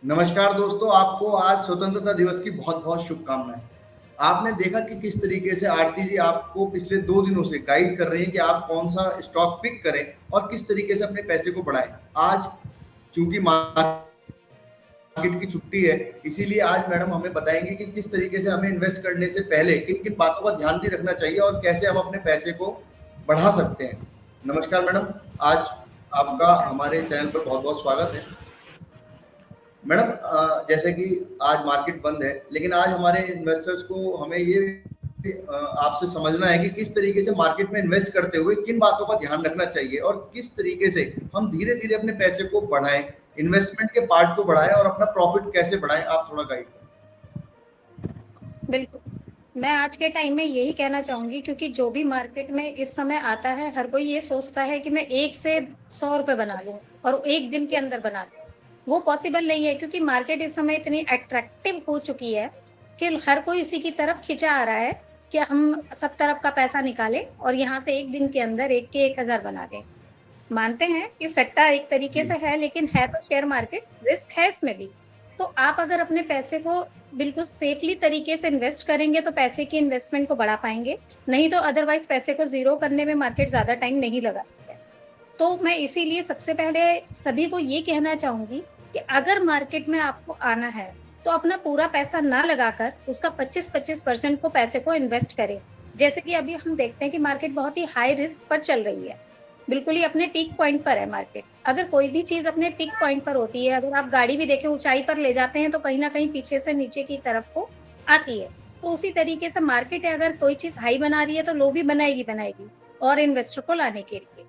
नमस्कार दोस्तों, आपको आज स्वतंत्रता दिवस की बहुत बहुत शुभकामनाएं। आपने देखा कि किस तरीके से आरती जी आपको पिछले 2 दिनों से गाइड कर रही हैं कि आप कौन सा स्टॉक पिक करें और किस तरीके से अपने पैसे को बढ़ाएं। आज चूंकि मार्केट की छुट्टी है, इसीलिए आज मैडम हमें बताएंगे कि किस तरीके से हमें इन्वेस्ट करने से पहले किन किन बातों का ध्यान भी रखना चाहिए और कैसे हम अपने पैसे को बढ़ा सकते हैं। नमस्कार मैडम, आज आपका नमस्कार हमारे सर। चैनल पर बहुत बहुत स्वागत है। मैडम, जैसे कि आज मार्केट बंद है, लेकिन आज हमारे इन्वेस्टर्स को हमें ये आपसे समझना है कि किस तरीके से मार्केट में इन्वेस्ट करते हुए किन बातों का ध्यान रखना चाहिए और किस तरीके से हम धीरे धीरे अपने पैसे को बढ़ाएं, इन्वेस्टमेंट के पार्ट को बढ़ाएं और अपना प्रॉफिट कैसे बढ़ाएं। आप थोड़ा गाइड करें। बिल्कुल, मैं आज के टाइम में यही कहना चाहूँगी क्योंकि जो भी मार्केट में इस समय आता है, हर कोई ये सोचता है कि मैं 1 से 100 रुपए बना लूँ और 1 दिन के अंदर बना लूँ। वो पॉसिबल नहीं है क्योंकि मार्केट इस समय इतनी अट्रैक्टिव हो चुकी है कि हर कोई इसी की तरफ खिंचा आ रहा है कि हम सब तरफ का पैसा निकालें और यहाँ से 1 दिन के अंदर 1 के 1000 बना दें। मानते हैं कि सट्टा एक तरीके जी। से है, लेकिन है तो शेयर मार्केट, रिस्क है इसमें भी। तो आप अगर अपने पैसे को बिल्कुल सेफली तरीके से इन्वेस्ट करेंगे, तो पैसे की इन्वेस्टमेंट को बढ़ा पाएँगे, नहीं तो अदरवाइज़ पैसे को ज़ीरो करने में मार्केट ज़्यादा टाइम नहीं लगाती है। तो मैं इसीलिए सबसे पहले सभी को ये कहना चाहूँगी कि अगर मार्केट में आपको आना है, तो अपना पूरा पैसा ना लगाकर उसका 25-25% को पैसे को इन्वेस्ट करें। जैसे कि अभी हम देखते हैं कि मार्केट बहुत ही हाई रिस्क पर चल रही है। बिल्कुल ही अपने पीक पॉइंट पर है मार्केट। अगर कोई भी चीज़ अपने पीक पॉइंट पर होती है, अगर आप गाड़ी भी देखें ऊँचाई पर ले जाते हैं, तो कहीं न कहीं पीछे से नीचे की तरफ को आती है। तो उसी तरीके से मार्केट है, अगर कोई चीज़ हाई बना रही है, तो लो भी बनाएगी और इन्वेस्टर को लाने के लिए।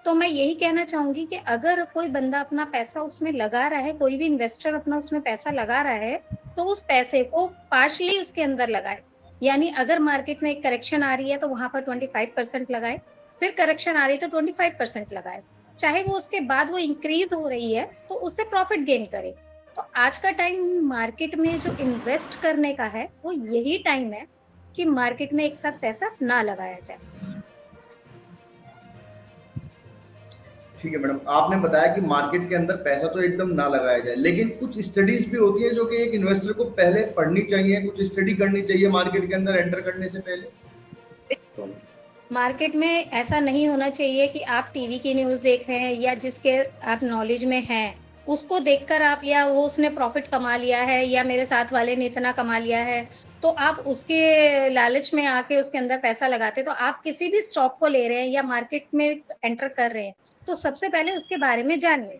तो मैं यही कहना चाहूँगी कि अगर कोई बंदा अपना पैसा उसमें लगा रहा है, कोई भी इन्वेस्टर अपना उसमें पैसा लगा रहा है, तो उस पैसे को पार्शियली उसके अंदर लगाए। यानी अगर मार्केट में एक करेक्शन आ रही है, तो वहाँ पर 25% लगाए, फिर करेक्शन आ रही है तो 25% लगाए। चाहे वो उसके बाद वो इंक्रीज़ हो रही है, तो उससे प्रॉफिट गेन करे। तो आज का टाइम मार्केट में जो इन्वेस्ट करने का है, वो यही टाइम है कि मार्केट में एक साथ पैसा ना लगाया जाए। ठीक है मैडम, आपने बताया कि मार्केट के अंदर पैसा तो एकदम ना लगाया जाए, लेकिन कुछ स्टडीज भी होती है जो कि एक इन्वेस्टर को पहले पढ़नी चाहिए, कुछ स्टडी करनी चाहिए मार्केट के अंदर एंटर करने से पहले। बिल्कुल। मार्केट में ऐसा नहीं होना चाहिए कि आप टीवी की न्यूज़ देख रहे हैं या जिसके आप नॉलेज में हैं, उसको देखकर आप या वो उसने प्रॉफ़िट कमा लिया है या मेरे साथ वाले ने इतना कमा लिया है, तो आप उसके लालच में आके उसके अंदर पैसा लगाते हैं। तो आप किसी भी स्टॉक को ले रहे हैं या मार्केट में एंटर कर रहे हैं, तो सबसे पहले उसके बारे में जानिए।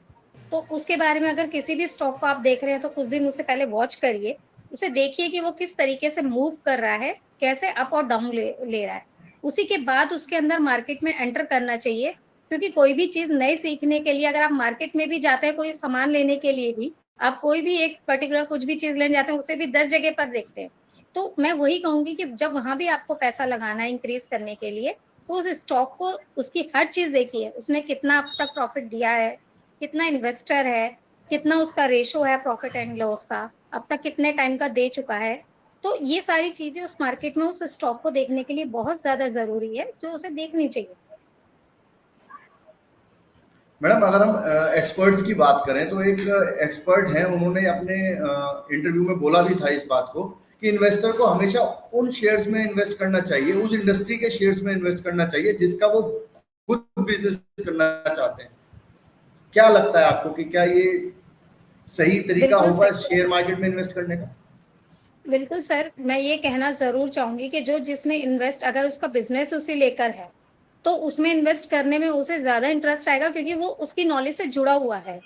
तो उसके बारे में अगर किसी भी स्टॉक को आप देख रहे हैं, तो कुछ दिन उससे पहले वॉच करिए। उसे देखिए कि वो किस तरीके से मूव कर रहा है, कैसे अप और डाउन ले ले रहा है। उसी के बाद उसके अंदर मार्केट में एंटर करना चाहिए, क्योंकि कोई भी चीज़ नई सीखने के लिए अगर आप मार्केट में भी जाते हैं, कोई सामान लेने के लिए भी, आप कोई भी एक पर्टिकुलर कुछ भी चीज़ लेने जाते हैं, उसे भी 10 जगह पर देखते हैं। तो मैं वही कहूँगी कि जब वहाँ भी आपको पैसा लगाना है इंक्रीज़ करने के लिए, तो उस स्टॉक को उसकी हर चीज़ देखिए, उसने कितना अब तक प्रॉफ़िट दिया है, कितना इन्वेस्टर है, कितना उसका रेशो है प्रॉफ़िट एंड लॉस का, अब तक कितने टाइम का दे चुका है। तो ये सारी चीज़ें उस मार्केट में उस स्टॉक को देखने के लिए बहुत ज़्यादा ज़रूरी है, जो उसे देखनी चाहिए। मैडम, अगर हम एक्सपर्ट्स की बात करें तो एक एक्सपर्ट हैं, उन्होंने अपने इंटरव्यू में बोला भी था इस बात को कि इन्वेस्टर को हमेशा उन शेयर्स में इन्वेस्ट करना चाहिए, उस इंडस्ट्री के शेयर्स में इन्वेस्ट करना चाहिए जिसका वो खुद बिजनेस करना चाहते हैं। क्या लगता है आपको कि क्या ये सही तरीका बिल्कुल होगा सही है। शेयर मार्केट में इन्वेस्ट करने का? बिल्कुल सर, मैं ये कहना ज़रूर चाहूँगी कि जो जिसमें इन्वेस्ट अगर उसका बिज़नेस उसे लेकर है, तो उसमें इन्वेस्ट करने में उसे ज़्यादा इंटरेस्ट आएगा क्योंकि वो उसकी नॉलेज से जुड़ा हुआ है।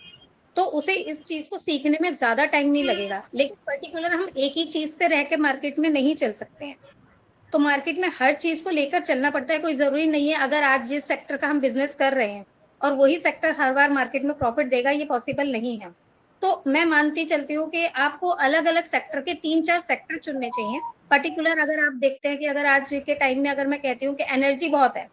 तो उसे इस चीज़ को सीखने में ज़्यादा टाइम नहीं लगेगा। लेकिन पर्टिकुलर हम एक ही चीज़ पे रह के मार्केट में नहीं चल सकते हैं। तो मार्केट में हर चीज़ को लेकर चलना पड़ता है, कोई ज़रूरी नहीं है अगर आज जिस सेक्टर का हम बिज़नेस कर रहे हैं और वही सेक्टर हर बार मार्केट में प्रॉफ़िट देगा, ये पॉसिबल नहीं है। तो मैं मानती चलती हूँ कि आपको अलग-अलग सेक्टर के 3-4 सेक्टर चुनने चाहिए। पर्टिकुलर अगर आप देखते हैं कि अगर आज के टाइम में अगर मैं कहती हूँ कि एनर्जी बहुत है,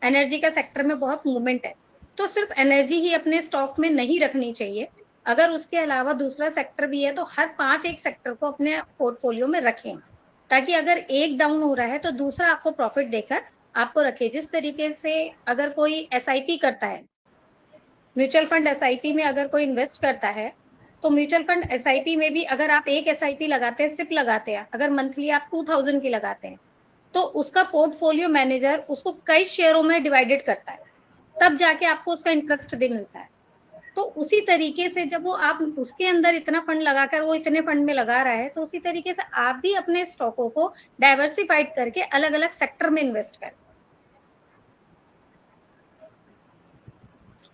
एनर्जी का सेक्टर में बहुत मूवमेंट है, तो सिर्फ़ एनर्जी ही अपने स्टॉक में नहीं रखनी चाहिए। अगर उसके अलावा दूसरा सेक्टर भी है, तो हर 5 एक सेक्टर को अपने पोर्टफ़ोलियो में रखें। ताकि अगर एक डाउन हो रहा है, तो दूसरा आपको प्रॉफ़िट देकर आपको रखे। जिस तरीके से अगर कोई एसआईपी करता है, म्यूचुअल फंड एसआईपी में अगर कोई इन्वेस्ट करता है, तो म्यूचुअल फंड एसआईपी में भी अगर आप एक एसआईपी लगाते हैं, सिप लगाते हैं, अगर मंथली आप 2000 की लगाते हैं, तो उसका पोर्टफोलियो मैनेजर उसको कई शेयरों में डिवाइडेड करता है, तब जाके आपको उसका इंटरेस्ट दे मिलता है। तो उसी तरीके से जब वो आप उसके अंदर इतना फंड लगाकर वो इतने फंड में लगा रहा है, तो उसी तरीके से आप भी अपने स्टॉकों को डाइवर्सिफाइड करके अलग-अलग सेक्टर में इन्वेस्ट करें।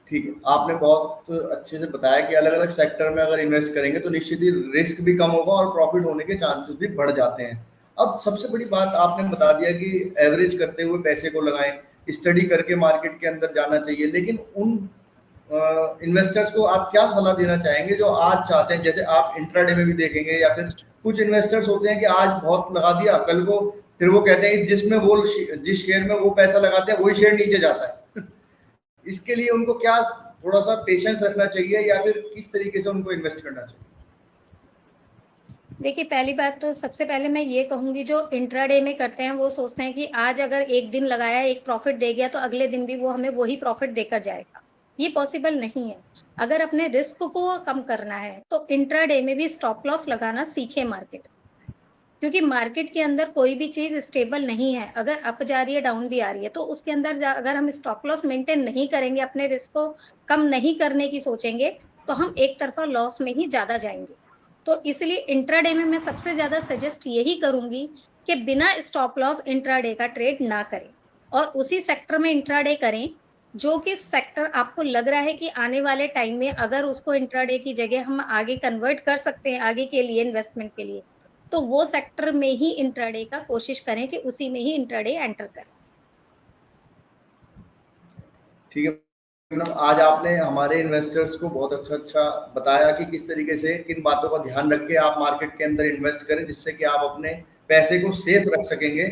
ठीक है, आपने बहुत अच्छे से बताया कि अलग-अलग सेक्टर में अगर इन्वेस्ट करेंगे तो निश्चित ही रिस्क भी कम होगा और प्रॉफिट होने के चांसेस भी बढ़ जाते हैं। अब सबसे बड़ी बात आपने बता दिया कि एवरेज करते हुए पैसे को लगाएं, स्टडी करके मार्केट के अंदर जाना चाहिए, लेकिन उन इन्वेस्टर्स को आप क्या सलाह देना चाहेंगे जो आज चाहते हैं, जैसे आप इंट्राडे में भी देखेंगे या फिर कुछ इन्वेस्टर्स होते हैं कि आज बहुत लगा दिया, कल को फिर वो कहते हैं जिसमें वो जिस शेयर में वो पैसा लगाते हैं वही शेयर नीचे जाता है इसके लिए उनको क्या थोड़ा सा पेशेंस रखना चाहिए या फिर किस तरीके से उनको इन्वेस्ट करना चाहिए? देखिए, पहली बात तो सबसे पहले मैं ये कहूँगी, जो इंट्राडे में करते हैं वो सोचते हैं कि आज अगर एक दिन लगाया, एक प्रॉफिट दे गया, तो अगले दिन भी वो हमें वही प्रॉफिट देकर जाएगा। ये पॉसिबल नहीं है। अगर अपने रिस्क को कम करना है तो इंट्राडे में भी स्टॉप लॉस लगाना सीखें मार्केट, क्योंकि मार्केट के अंदर कोई भी चीज स्टेबल नहीं है। अगर अप जा रही है, डाउन भी आ रही है, तो उसके अंदर अगर हम स्टॉप लॉस मेंटेन नहीं करेंगे, अपने रिस्क को कम नहीं करने की सोचेंगे, तो हम एक तरफा लॉस में ही ज्यादा जाएंगे। तो इसलिए इंट्राडे में मैं सबसे ज्यादा सजेस्ट यही करूंगी कि बिना स्टॉप लॉस इंट्राडे का ट्रेड ना करें, और उसी सेक्टर में इंट्राडे करें जो कि सेक्टर आपको लग रहा है कि आने वाले टाइम में अगर उसको इंट्राडे की जगह हम आगे कन्वर्ट कर सकते हैं, आगे के लिए इन्वेस्टमेंट के लिए, तो वो सेक्टर में ही इंट्राडे का कोशिश करें कि उसी में ही इंट्राडे एंटर करें। ठीक है मैडम, आज आपने हमारे इन्वेस्टर्स को बहुत अच्छा बताया कि किस तरीके से किन बातों का ध्यान रख के आप मार्केट के अंदर इन्वेस्ट करें जिससे कि आप अपने पैसे को सेफ रख सकेंगे।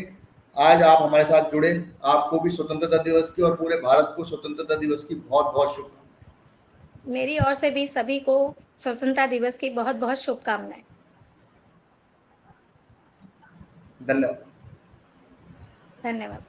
आज आप हमारे साथ जुड़े, आपको भी स्वतंत्रता दिवस की और पूरे भारत को स्वतंत्रता दिवस की बहुत बहुत शुभकामनाएं। मेरी ओर से भी सभी को स्वतंत्रता दिवस की बहुत बहुत शुभकामनाएं। धन्यवाद। धन्यवाद।